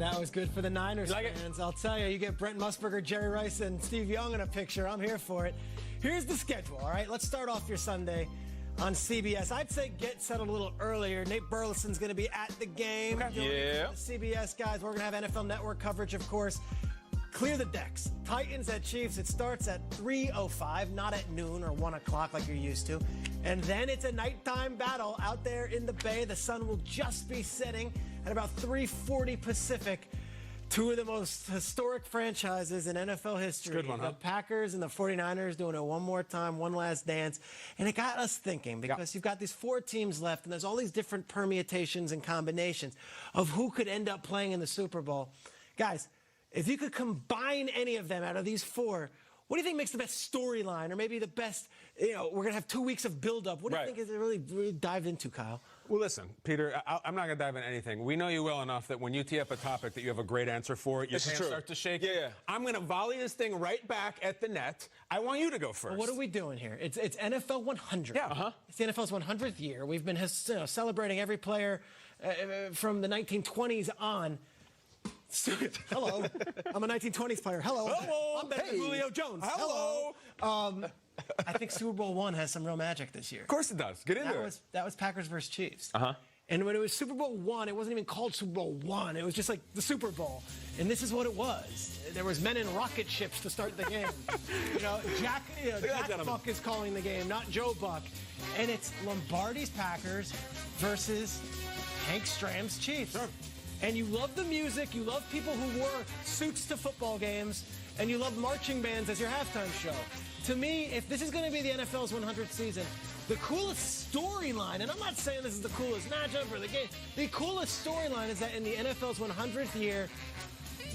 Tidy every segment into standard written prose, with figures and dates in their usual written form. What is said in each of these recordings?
that was good for the Niners fans. I'll tell you, you get Brent Musburger, Jerry Rice, and Steve Young in a picture. I'm here for it. Here's the schedule, all right? Let's start off your Sunday on CBS. I'd say get settled a little earlier. Nate Burleson's going to be at the game. Yeah. The CBS guys. We're going to have NFL Network coverage, of course. Clear the decks. Titans at Chiefs. It starts at 3:05, not at noon or 1 o'clock like you're used to. And then it's a nighttime battle out there in the Bay. The sun will just be setting at about 3:40 Pacific. Two of the most historic franchises in NFL history. Good one, huh? The Packers and the 49ers doing it one more time, one last dance. And it got us thinking because you've got these 4 teams left and there's all these different permutations and combinations of who could end up playing in the Super Bowl. Guys, if you could combine any of them out of these 4, what do you think makes the best storyline or maybe the best, we're going to have 2 weeks of build-up. What do you think is really dived into, Kyle? Well, listen, Peter, I'm not going to dive into anything. We know you well enough that when you tee up a topic that you have a great answer for it, your hands start to shake. Yeah. I'm going to volley this thing right back at the net. I want you to go first. Well, what are we doing here? It's NFL 100. Yeah. It's the NFL's 100th year. We've been celebrating every player from the 1920s on. Hello. I'm a 1920s player. Hello. Hello. I'm better than Julio Jones. Hello. I think Super Bowl I has some real magic this year. Of course it does. Get into it. That was Packers versus Chiefs. Uh-huh. And when it was Super Bowl I, it wasn't even called Super Bowl I. It was just like the Super Bowl. And this is what it was. There was men in rocket ships to start the game. Jack Buck is calling the game, not Joe Buck. And it's Lombardi's Packers versus Hank Stram's Chiefs. Sure. And you love the music, you love people who wore suits to football games, and you love marching bands as your halftime show. To me, if this is going to be the NFL's 100th season, the coolest storyline, and I'm not saying this is the coolest matchup or the game, the coolest storyline is that in the NFL's 100th year,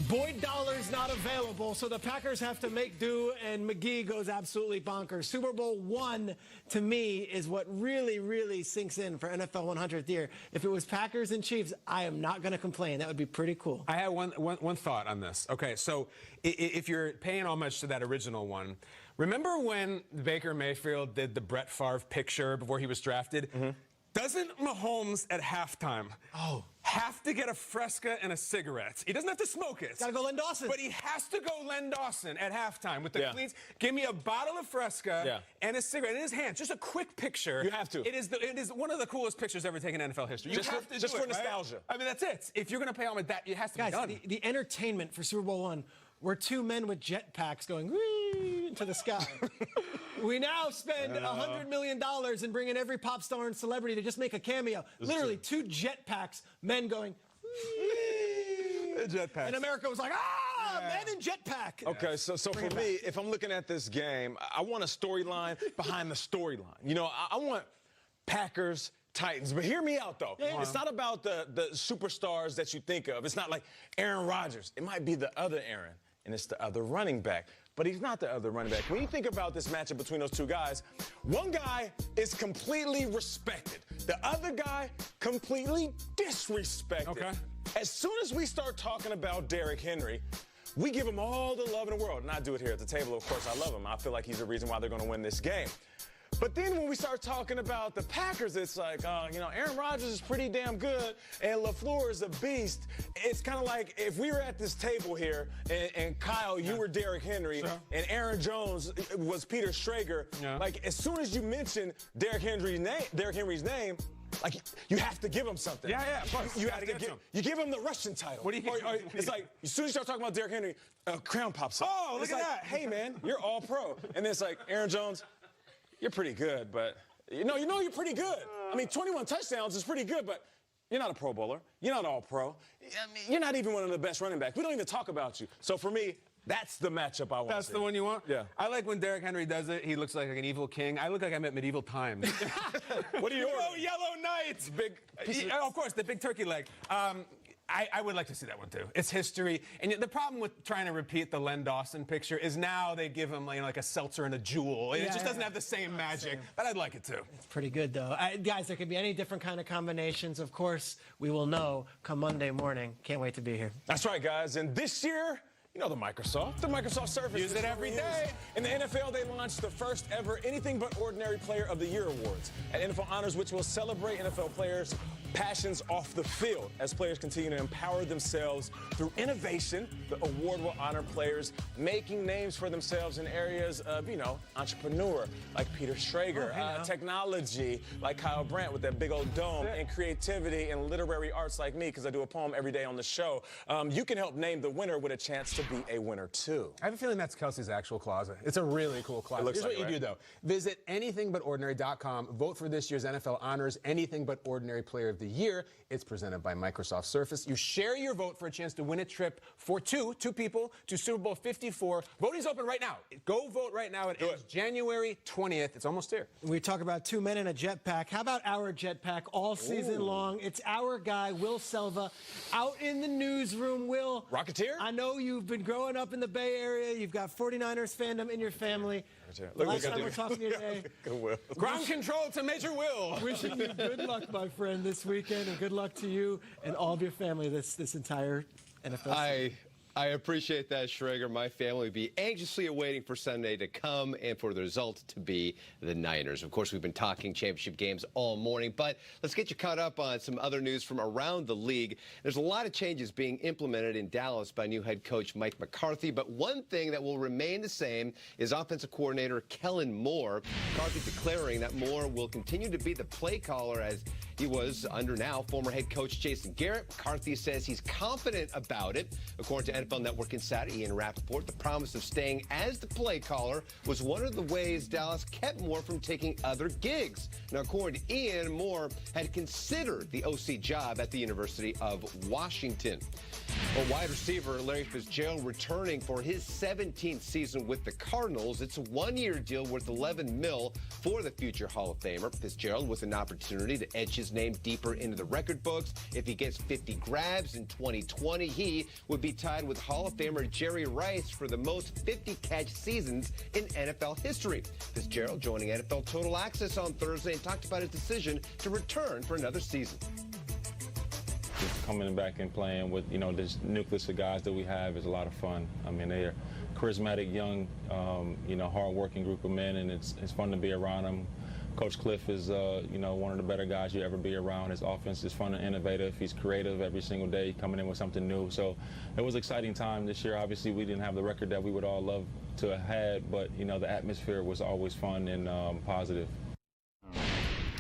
Boyd Dollar's not available, so the Packers have to make do, and McGee goes absolutely bonkers. Super Bowl I, to me, is what really, really sinks in for NFL 100th year. If it was Packers and Chiefs, I am not going to complain. That would be pretty cool. I have one thought on this. Okay, so if you're paying homage to that original one, remember when Baker Mayfield did the Brett Favre picture before he was drafted? Mm-hmm. Doesn't Mahomes at halftime have to get a Fresca and a cigarette? He doesn't have to smoke it. Gotta go Len Dawson. But he has to go Len Dawson at halftime with the cleans. Give me a bottle of Fresca and a cigarette in his hand. Just a quick picture. You have to. It is one of the coolest pictures ever taken in NFL history. Just for nostalgia. Right? I mean, that's it. If you're going to pay homage, that it has to be done. The entertainment for Super Bowl I were 2 men with jetpacks going whee into the sky. We now spend $100 million in bringing every pop star and celebrity to just make a cameo. Literally 2 jetpacks, men going jetpacks. And America was like, men in jetpack. Okay, so for me, if I'm looking at this game, I want a storyline behind the storyline. I want Packers, Titans. But hear me out, though. Yeah. It's not about the superstars that you think of. It's not like Aaron Rodgers. It might be the other Aaron, and it's the other running back. But he's not the other running back. When you think about this matchup between those 2 guys, one guy is completely respected. The other guy, completely disrespected. Okay. As soon as we start talking about Derrick Henry, we give him all the love in the world. And I do it here at the table. Of course, I love him. I feel like he's the reason why they're going to win this game. But then when we start talking about the Packers, it's like, Aaron Rodgers is pretty damn good, and LaFleur is a beast. It's kind of like if we were at this table here, and Kyle, you were Derrick Henry, and Aaron Jones was Peter Schrager. Yeah. Like, as soon as you mention Derrick Henry's name, like, you have to give him something. Yeah, of course. You have to give him the Russian title. What do you It's like, as soon as you start talking about Derrick Henry, a crown pops up. Oh, look at that. Hey, man, you're all pro. And then it's like, Aaron Jones, you're pretty good, but you know you're pretty good. I mean, 21 touchdowns is pretty good, but you're not a Pro Bowler. You're not all pro. I mean, you're not even one of the best running backs. We don't even talk about you. So for me, that's the matchup I want. That's the one you want? Yeah. I like when Derrick Henry does it. He looks like an evil king. I look like I'm at medieval times. What do you order? Yellow Knights. Big. Of course, the big turkey leg. I would like to see that one, too. It's history. And the problem with trying to repeat the Len Dawson picture is now they give him like a seltzer and a jewel. It just doesn't have the same magic, but I'd like it to. It's pretty good, though. Guys, there could be any different kind of combinations. Of course, we will know come Monday morning. Can't wait to be here. That's right, guys. And this year, You know the Microsoft Surface. Use it every day. In the NFL, they launched the first ever Anything But Ordinary Player of the Year awards at NFL Honors, which will celebrate NFL players passions off the field as players continue to empower themselves through innovation. The award will honor players making names for themselves in areas of, entrepreneur, like Peter Schrager, technology, like Kyle Brandt with that big old dome, and creativity and literary arts like me, because I do a poem every day on the show. You can help name the winner with a chance to be a winner, too. I have a feeling that's Kelsey's actual closet. It's a really cool closet. Here's what you do, though. Visit anythingbutordinary.com. Vote for this year's NFL Honors Anything But Ordinary Player of the Year. It's presented by Microsoft Surface. You share your vote for a chance to win a trip for two people to Super Bowl 54. Voting's open right now. Go vote right now. It ends January 20th. It's almost here. We talk about two men in a jetpack. How about our jetpack all season long? It's our guy, Will Selva, out in the newsroom. Will. Rocketeer? I know you've been growing up in the Bay Area. You've got 49ers fandom in your family. Last time we're talking to you today. Ground control to Major Will. Wishing you good luck, my friend, this weekend, and good luck to you and all of your family this entire NFL season. I appreciate that, Schrager. My family will be anxiously awaiting for Sunday to come and for the result to be the Niners. Of course, we've been talking championship games all morning, but let's get you caught up on some other news from around the league. There's a lot of changes being implemented in Dallas by new head coach Mike McCarthy, but one thing that will remain the same is offensive coordinator Kellen Moore. McCarthy declaring that Moore will continue to be the play caller as he was under now former head coach Jason Garrett. McCarthy says he's confident about it. According to NFL Network insider Ian Rappaport, the promise of staying as the play caller was one of the ways Dallas kept Moore from taking other gigs. Now, according to Ian, Moore had considered the OC job at the University of Washington. Well, wide receiver Larry Fitzgerald returning for his 17th season with the Cardinals. It's a one-year deal worth $11 million for the future Hall of Famer. Fitzgerald with an opportunity to edge his name deeper into the record books. If he gets 50 grabs in 2020, he would be tied with Hall of Famer Jerry Rice for the most 50-catch seasons in NFL history. Fitzgerald joining NFL Total Access on Thursday and talked about his decision to return for another season. Just coming back and playing with, this nucleus of guys that we have is a lot of fun. I mean, they're charismatic, young, hard-working group of men, and it's fun to be around them. Coach Cliff is, one of the better guys you ever be around. His offense is fun and innovative. He's creative every single day, coming in with something new. So it was an exciting time this year. Obviously, we didn't have the record that we would all love to have had, but, the atmosphere was always fun and positive.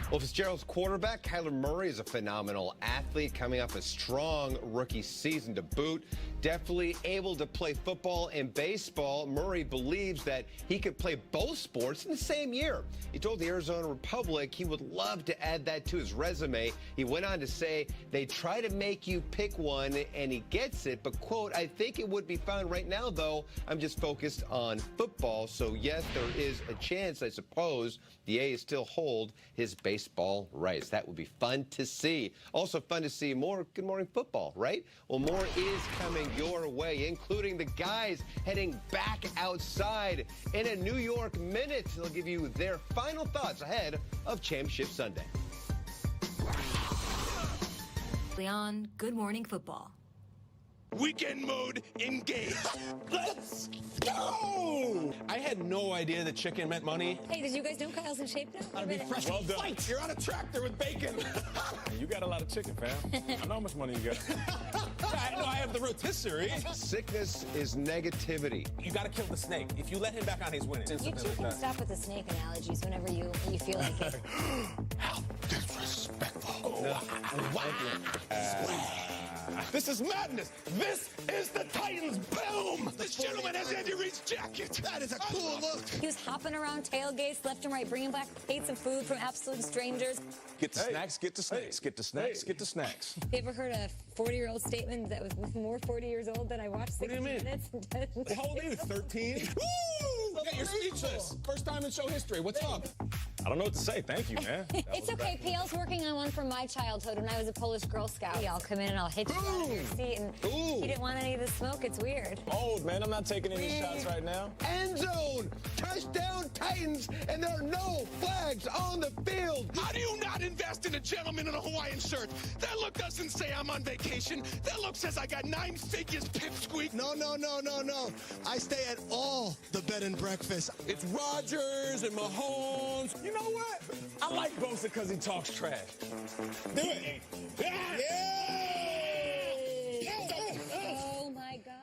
Well, Fitzgerald's quarterback, Kyler Murray, is a phenomenal athlete coming off a strong rookie season to boot. Definitely able to play football and baseball. Murray believes that he could play both sports in the same year. He told the Arizona Republic he would love to add that to his resume. He went on to say, they try to make you pick one, and he gets it. But, quote, I think it would be fine right now, though. I'm just focused on football. So, yes, there is a chance, I suppose, the A's still hold his baseball rights. That would be fun to see. Also fun to see more Good Morning Football, right? Well, more is coming your way, including the guys heading back outside in a New York minute. They'll give you their final thoughts ahead of Championship Sunday. On Good Morning Football. Weekend mode engaged. Let's go! I had no idea that chicken meant money. Hey, did you guys know Kyle's in shape now? Gotta be fresh. Well done. Fight! You're on a tractor with bacon. You got a lot of chicken, fam. I know how much money you got. I have the rotisserie. Sickness is negativity. You got to kill the snake. If you let him back on, he's winning. You two can stop with the snake analogies whenever you feel like it. How disrespectful. This is madness. This is the Titans. Boom! This gentleman has Andy Reid's jacket. That is a cool look. He was hopping around tailgates left and right, bringing back plates of food from absolute strangers. Get the snacks, get the snacks, get the snacks, get the snacks. Have you ever heard a 40-year-old statement that was more 40 years old than I watched 60 minutes? Well, how old are you, 13? Woo! Okay, you're speechless. First time in show history. What's up? I don't know what to say. Thank you, man. It's okay. PL's working on one from my childhood when I was a Polish Girl Scout. I'll come in and I'll hit you out of your seat. And he didn't want any of the smoke. It's weird. Old, man. I'm not taking any shots right now. End zone! Touchdown Titans! And there are no flags on the field! How do you not invest in a gentleman in a Hawaiian shirt? That look doesn't say I'm on vacation. That look says I got 9 figures, pipsqueak. No. I stay at all the bed and breakfast. It's Rodgers and Mahomes. know what? I like Bosa because he talks trash. Do it. Oh, my God.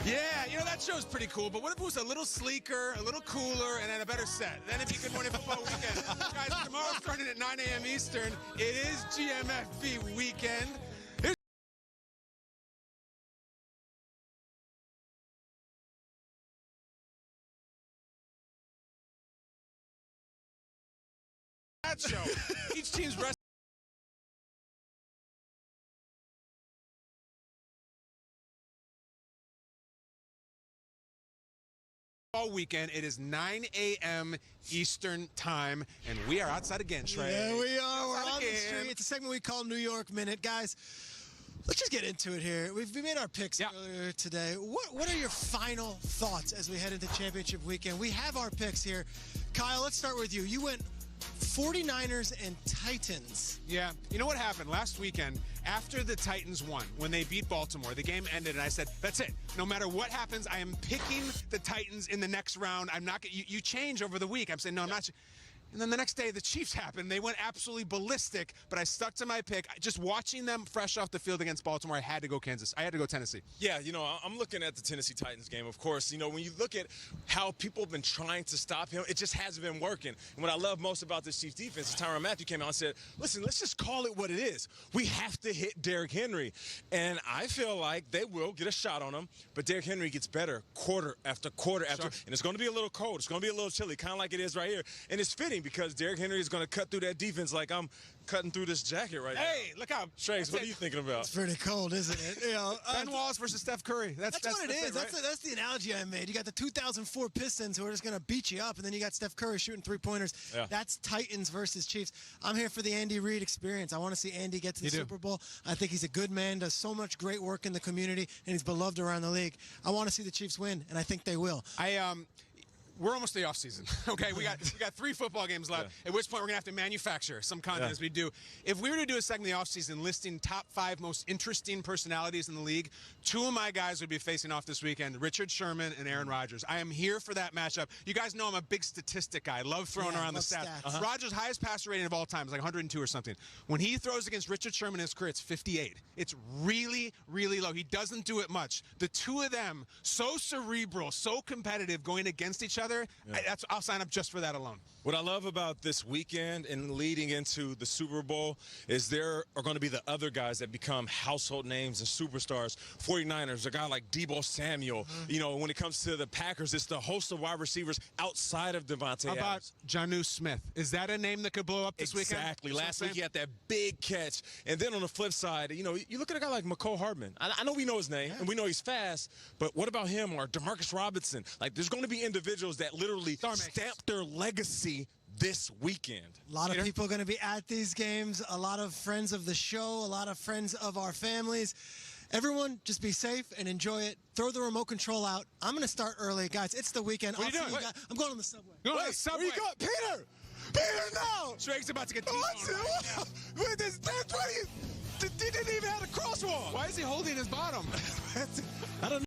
Yeah, you know, that show's pretty cool, but what if it was a little sleeker, a little cooler, and then a better set? Then if you could win a football weekend. Guys, tomorrow's starting at 9 a.m. Eastern. It is GMFB weekend. That show. Each team's rest. All weekend. It is 9 a.m. Eastern time, and we are outside again, Trey. Yeah, we are. We're Outside on the again. street. It's a segment we call New York Minute. Guys, let's just get into it here. We made our picks earlier today. What are your final thoughts as we head into championship weekend? We have our picks here. Kyle, let's start with you. You went 49ers and Titans. Yeah. You know what happened last weekend after the Titans won, when they beat Baltimore, the game ended, and I said, that's it. No matter what happens, I am picking the Titans in the next round. I'm not you change over the week. I'm saying, no, I'm not. And then the next day, the Chiefs happened. They went absolutely ballistic, but I stuck to my pick. Just watching them fresh off the field against Baltimore, I had to go Kansas. I had to go Tennessee. Yeah, you know, I'm looking at the Tennessee Titans game, of course. You know, when you look at how people have been trying to stop him, it just hasn't been working. And what I love most about this Chiefs defense is Tyrann Mathieu came out and said, listen, let's just call it what it is. We have to hit Derrick Henry. And I feel like they will get a shot on him, but Derrick Henry gets better quarter after quarter after. And it's going to be a little cold. It's going to be a little chilly, kind of like it is right here. And it's fitting because Derrick Henry is going to cut through that defense like I'm cutting through this jacket right now. Hey, look out. Trace, what are you thinking about? It's pretty cold, isn't it? You know, Ben Wallace versus Steph Curry. That's what it is. Right? That's the analogy I made. You got the 2004 Pistons who are just going to beat you up, and then you got Steph Curry shooting three-pointers. Yeah. That's Titans versus Chiefs. I'm here for the Andy Reid experience. I want to see Andy get to the Super Bowl. I think he's a good man, does so much great work in the community, and he's beloved around the league. I want to see the Chiefs win, and I think they will. We're almost to the offseason. Okay, we got 3 football games left, at which point we're going to have to manufacture some content as we do. If we were to do a segment in the offseason listing top 5 most interesting personalities in the league, 2 of my guys would be facing off this weekend, Richard Sherman and Aaron Rodgers. I am here for that matchup. You guys know I'm a big statistic guy. I love throwing around the stats. Rodgers' highest passer rating of all time is like 102 or something. When he throws against Richard Sherman in his career, it's 58. It's really, really low. He doesn't do it much. The 2 of them, so cerebral, so competitive, going against each other, I'll sign up just for that alone. What I love about this weekend and leading into the Super Bowl is there are going to be the other guys that become household names and superstars. 49ers, a guy like Deebo Samuel. You know, when it comes to the Packers, it's the host of wide receivers outside of Devontae How about Adams. Jonnu Smith? Is that a name that could blow up this weekend? Exactly. Last week he had that big catch. And then on the flip side, you know, you look at a guy like McCole Hardman. I know we know his name and we know he's fast, but what about him or Demarcus Robinson? Like, there's going to be individuals that literally stamp their legacy this weekend. A lot of people going to be at these games, a lot of friends of the show, a lot of friends of our families. Everyone, just be safe and enjoy it. Throw the remote control out. I'm going to start early, guys. It's the weekend. What are you doing? I'm going on the subway. Going on the subway? Where you go? Peter! Peter, no! Drake's about to get With this 10-20, he didn't even have a crosswalk. Why is he holding his bottom? I don't know.